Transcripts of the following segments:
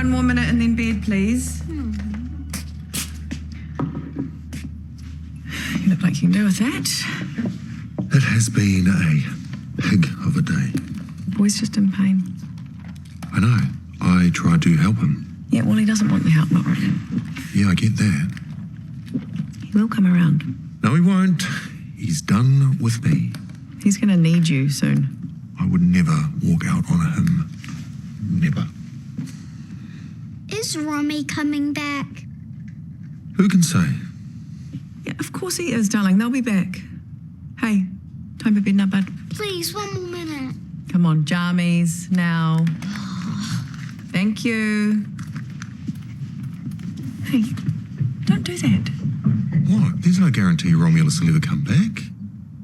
one more minute and then bed, please. You look like you can do with that. It has been a pig of a day. The boy's just in pain. I know. I tried to help him. Yeah, well, he doesn't want the help, not right. Yeah, I get that. He will come around. No, he won't. He's done with me. He's going to need you soon. I would never walk out on him. Never. Is Romy coming back? Who can say? Yeah, of course he is, darling. They'll be back. Hey, time for bed now, bud. Please, one more minute. Come on, jammies, now. Thank you. Hey, don't do that. What? There's no guarantee Romulus will ever come back.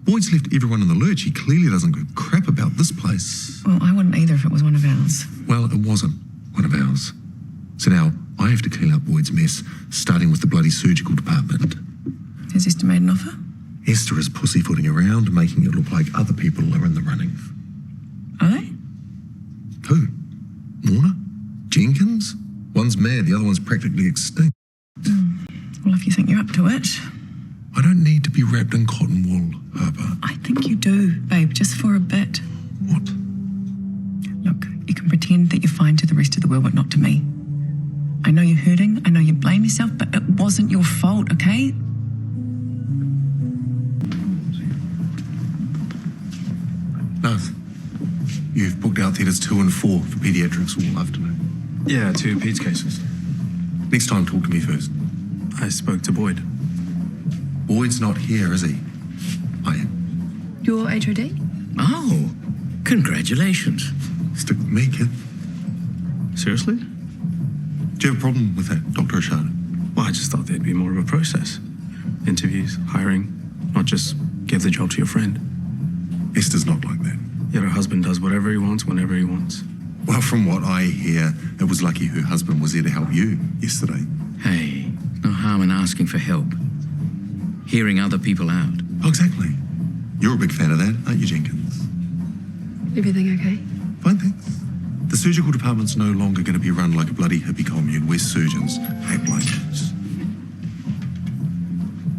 Boyd's left everyone in the lurch. He clearly doesn't give a crap about this place. Well, I wouldn't either if it was one of ours. Well, it wasn't one of ours. So now I have to clean up Boyd's mess, starting with the bloody surgical department. Has Esther made an offer? Esther is pussyfooting around, making it look like other people are in the running. Are they? Who? Warner? Jenkins? One's mad, the other one's practically extinct. Well, if you think you're up to it. I don't need to be wrapped in cotton wool, Harper. I think you do, babe, just for a bit. What? Look, you can pretend that you're fine to the rest of the world, but not to me. I know you're hurting, I know you blame yourself, but it wasn't your fault, okay? No. You've booked out theatres 2 and 4 for paediatrics all afternoon. Yeah, 2 Pete's cases. Next time, talk to me first. I spoke to Boyd. Boyd's not here, is he? I am. Your HOD? Oh, congratulations. Stick with me, kid. Seriously? Do you have a problem with that, Dr. Ashada? Well, I just thought there'd be more of a process. Interviews, hiring, not just give the job to your friend. Esther's not like that. Yet her husband does whatever he wants, whenever he wants. Well, from what I hear, it was lucky her husband was there to help you yesterday. Hey, no harm in asking for help. Hearing other people out. Oh, exactly. You're a big fan of that, aren't you, Jenkins? Everything okay? Fine, thanks. The surgical department's no longer going to be run like a bloody hippie commune where surgeons act like this.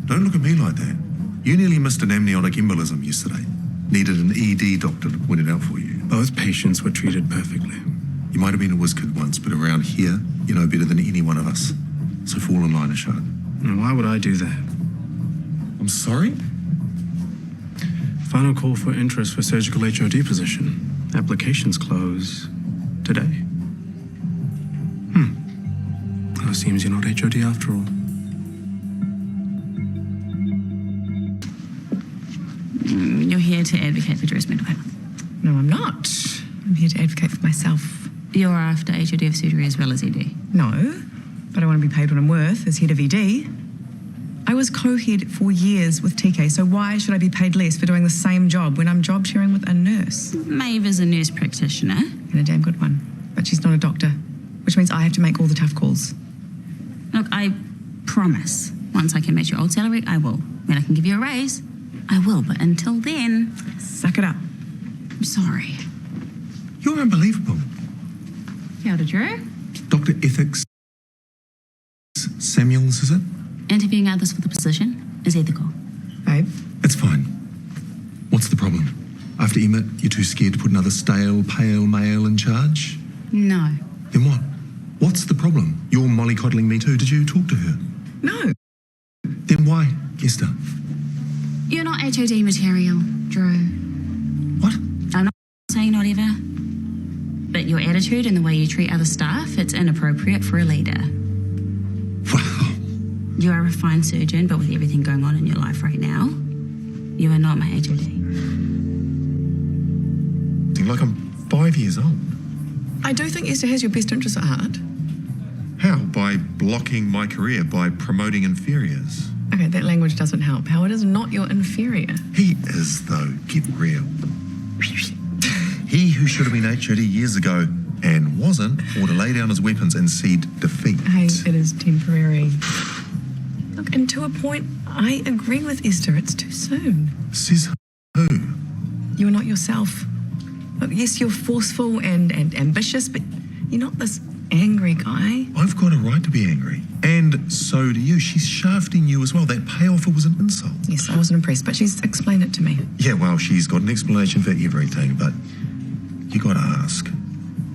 Don't look at me like that. You nearly missed an amniotic embolism yesterday. Needed an ED doctor to point it out for you. Both patients were treated perfectly. You might have been a whiz kid once, but around here, you know better than any one of us. So fall in line, Ashad. And why would I do that? I'm sorry? Final call for interest for surgical HOD position. Applications close today. Well, it seems you're not HOD after all. You're here to advocate for Drew's mental health. No, I'm not. I'm here to advocate for myself. You're after HOD of surgery as well as ED. No, but I want to be paid what I'm worth as head of ED. I was co-head for years with TK, so why should I be paid less for doing the same job when I'm job sharing with a nurse? Maeve is a nurse practitioner. And a damn good one. But she's not a doctor, which means I have to make all the tough calls. Look, I promise, once I can match your old salary, I will. When I can give you a raise, I will. But until then, Suck it up. I'm sorry. You're unbelievable. Kia ora, Drew. Dr. Ethics Samuels, is it? Interviewing others for the position is ethical. Babe, It's fine. What's the problem? After Emmett, you're too scared to put another stale, pale male in charge? No. Then what? What's the problem? You're mollycoddling me too. Did you talk to her? no. Then why, Esther? You're not HOD material, Drew. What? I'm not saying not ever. But your attitude and the way you treat other staff, it's inappropriate for a leader. Wow. You are a fine surgeon, but with everything going on in your life right now, you are not my HOD. Seem like I'm 5 years old. I do think Esther has your best interests at heart. How? By blocking my career, by promoting inferiors? Okay, that language doesn't help. Howard is not your inferior. He is, though. Get real. He who should have been HOD years ago and wasn't ought to lay down his weapons and cede defeat. Hey, it is temporary. Look, and to a point, I agree with Esther. It's too soon. Says who? You are not yourself. Look, yes, you're forceful and ambitious, but you're not this angry guy. I've got a right to be angry. And so do you. She's shafting you as well. That payoff was an insult. Yes, I wasn't impressed, but she's explained it to me. Yeah, well, she's got an explanation for everything, but you got to ask,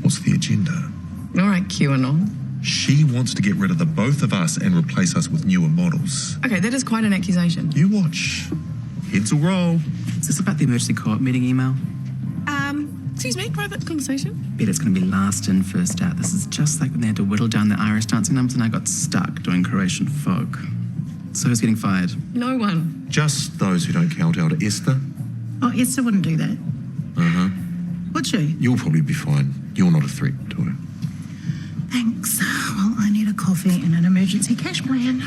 what's the agenda? All right, QAnon. She wants to get rid of the both of us and replace us with newer models. Okay, that is quite an accusation. You watch. Heads will roll. Is this about the emergency co-op meeting email? Excuse me, private conversation. Bet it's going to be last in, first out. This is just like when they had to whittle down the Irish dancing numbers and I got stuck doing Croatian folk. So who's getting fired? No one. Just those who don't count out Esther. Oh, Esther wouldn't do that. Uh-huh. Would she? You'll probably be fine. You're not a threat to her. Thanks. Well, I need a coffee and an emergency cash plan.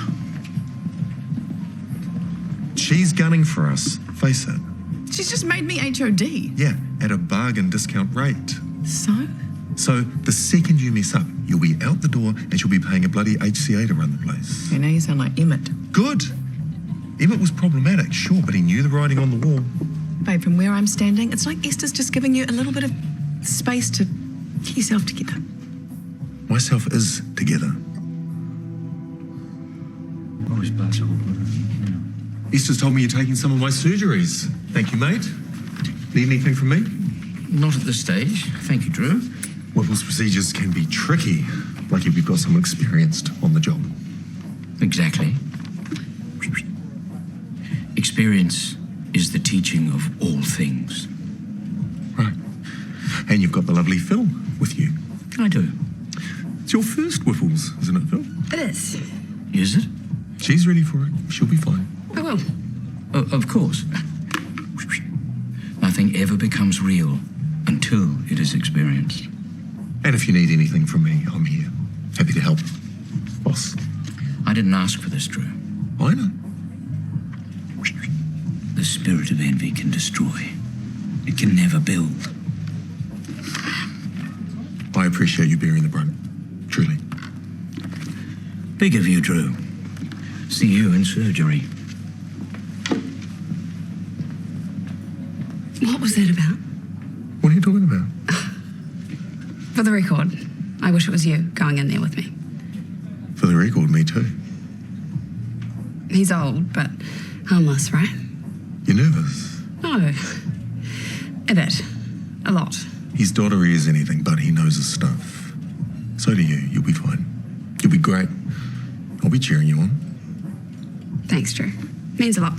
She's gunning for us. Face it. She's just made me HOD. Yeah, at a bargain discount rate. So? So the second you mess up, you'll be out the door and she'll be paying a bloody HCA to run the place. Okay, now you sound like Emmett. Good. Emmett was problematic, sure, but he knew the writing on the wall. Babe, from where I'm standing, it's like Esther's just giving you a little bit of space to get yourself together. Myself is together. Esther's told me you're taking some of my surgeries. Thank you, mate. Need anything from me? Not at this stage. Thank you, Drew. Whipple's procedures can be tricky. Lucky we've got someone experienced on the job. Exactly. Experience is the teaching of all things. Right. And you've got the lovely Phil with you. I do. It's your first Whipples, isn't it, Phil? It is. Is it? She's ready for it. She'll be fine. I will. Of course. Nothing ever becomes real until it is experienced. And if you need anything from me, I'm here. Happy to help. Boss. I didn't ask for this, Drew. I know. The spirit of envy can destroy. It can never build. I appreciate you bearing the brunt. Truly. Big of you, Drew. See you in surgery. What was that about? What are you talking about? For the record, I wish it was you going in there with me. For the record, me too. He's old, but harmless, right? You're nervous? No. A bit. A lot. His daughter is anything but he knows his stuff. So do you. You'll be fine. You'll be great. I'll be cheering you on. Thanks, Drew. Means a lot.